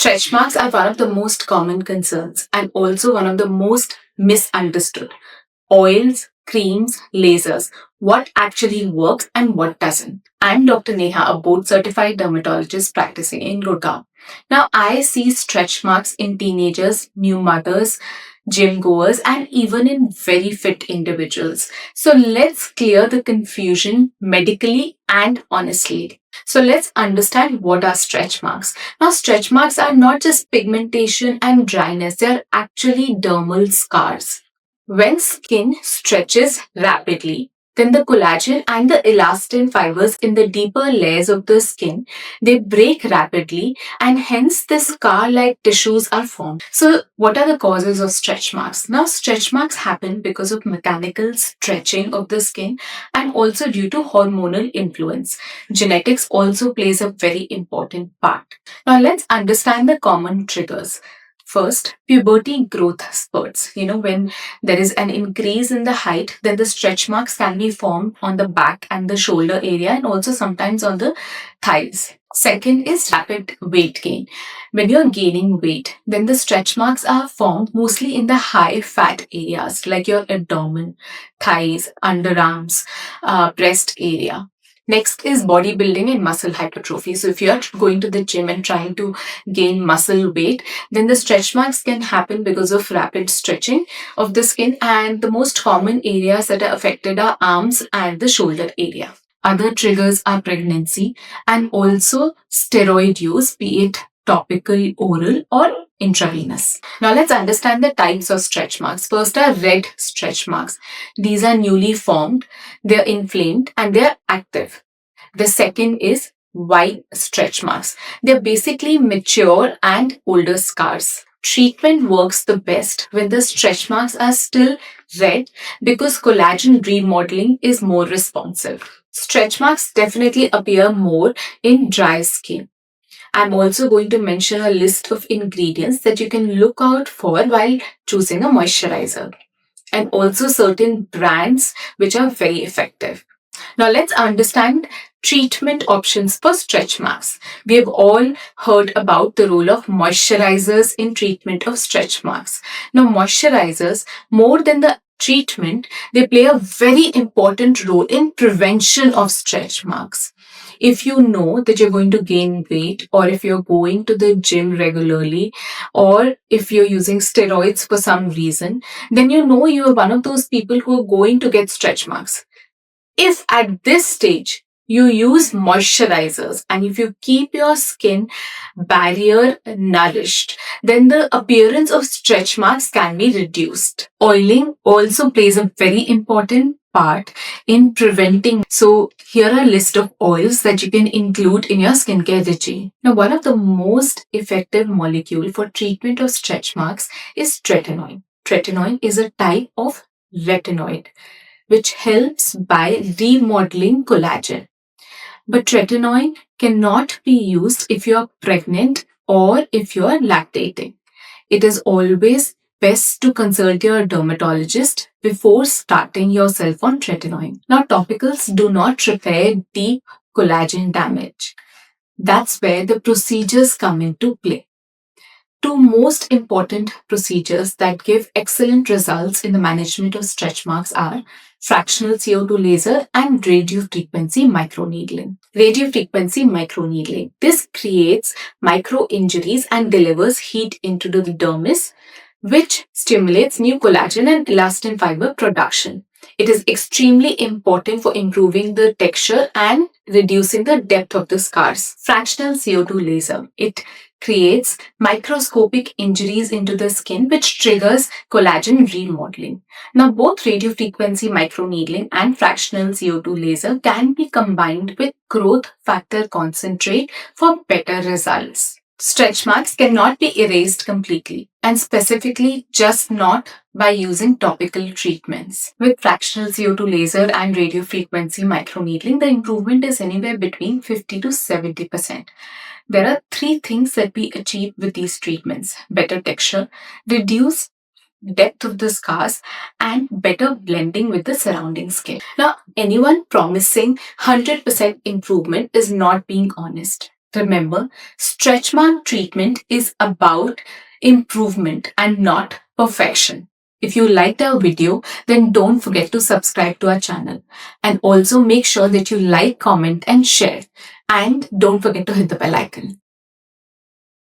Stretch marks are one of the most common concerns and also one of the most misunderstood. Oils, creams, lasers, what actually works and what doesn't. I'm Dr. Neha, a board certified dermatologist practicing in Gurgaon. Now, I see stretch marks in teenagers, new mothers, gym goers, and even in very fit individuals. So, let's clear the confusion medically and honestly. So, let's understand what are stretch marks. Now, stretch marks are not just pigmentation and dryness, they are actually dermal scars. When skin stretches rapidly, then the collagen and the elastin fibers in the deeper layers of the skin, they break rapidly and hence the scar-like tissues are formed. So what are the causes of stretch marks? Now stretch marks happen because of mechanical stretching of the skin and also due to hormonal influence. Genetics also plays a very important part. Now let's understand the common triggers. First, puberty growth spurts. When there is an increase in the height, then the stretch marks can be formed on the back and the shoulder area and also sometimes on the thighs. Second is rapid weight gain. When you're gaining weight, then the stretch marks are formed mostly in the high fat areas like your abdomen, thighs, underarms, breast area. Next is bodybuilding and muscle hypertrophy. So if you're going to the gym and trying to gain muscle weight, then the stretch marks can happen because of rapid stretching of the skin, and the most common areas that are affected are arms and the shoulder area. Other triggers are pregnancy and also steroid use, be it topical, oral, or intravenous. Now let's understand the types of stretch marks. First are red stretch marks. These are newly formed, they're inflamed, and they're active. The second is white stretch marks. They're basically mature and older scars. Treatment works the best when the stretch marks are still red because collagen remodeling is more responsive. Stretch marks definitely appear more in dry skin. I'm also going to mention a list of ingredients that you can look out for while choosing a moisturizer, and also certain brands which are very effective. Now let's understand treatment options for stretch marks. We have all heard about the role of moisturizers in treatment of stretch marks. Now moisturizers, more than the treatment, they play a very important role in prevention of stretch marks. If you know that you're going to gain weight, or if you're going to the gym regularly, or if you're using steroids for some reason, then you know you are one of those people who are going to get stretch marks. If at this stage you use moisturizers and if you keep your skin barrier nourished, then the appearance of stretch marks can be reduced. Oiling also plays a very important part in preventing. So here are a list of oils that you can include in your skincare regime. Now, one of the most effective molecule for treatment of stretch marks is tretinoin. Tretinoin is a type of retinoid which helps by remodeling collagen. But tretinoin cannot be used if you are pregnant or if you are lactating. It is always best to consult your dermatologist before starting yourself on tretinoin. Now, topicals do not repair deep collagen damage. That's where the procedures come into play. Two most important procedures that give excellent results in the management of stretch marks are fractional CO2 laser and radiofrequency microneedling. Radiofrequency microneedling. This creates micro injuries and delivers heat into the dermis, which stimulates new collagen and elastin fiber production. It is extremely important for improving the texture and reducing the depth of the scars. Fractional CO2 laser. It creates microscopic injuries into the skin, which triggers collagen remodeling. Now, both radiofrequency microneedling and fractional CO2 laser can be combined with growth factor concentrate for better results. Stretch marks cannot be erased completely, and specifically just not by using topical treatments. With fractional CO2 laser and radiofrequency microneedling, the improvement is anywhere between 50 to 70%. There are three things that we achieve with these treatments: better texture, reduce depth of the scars, and better blending with the surrounding skin. Now, anyone promising 100% improvement is not being honest. Remember, stretch mark treatment is about improvement and not perfection. If you liked our video, then don't forget to subscribe to our channel. And also make sure that you like, comment, and share. And don't forget to hit the bell icon.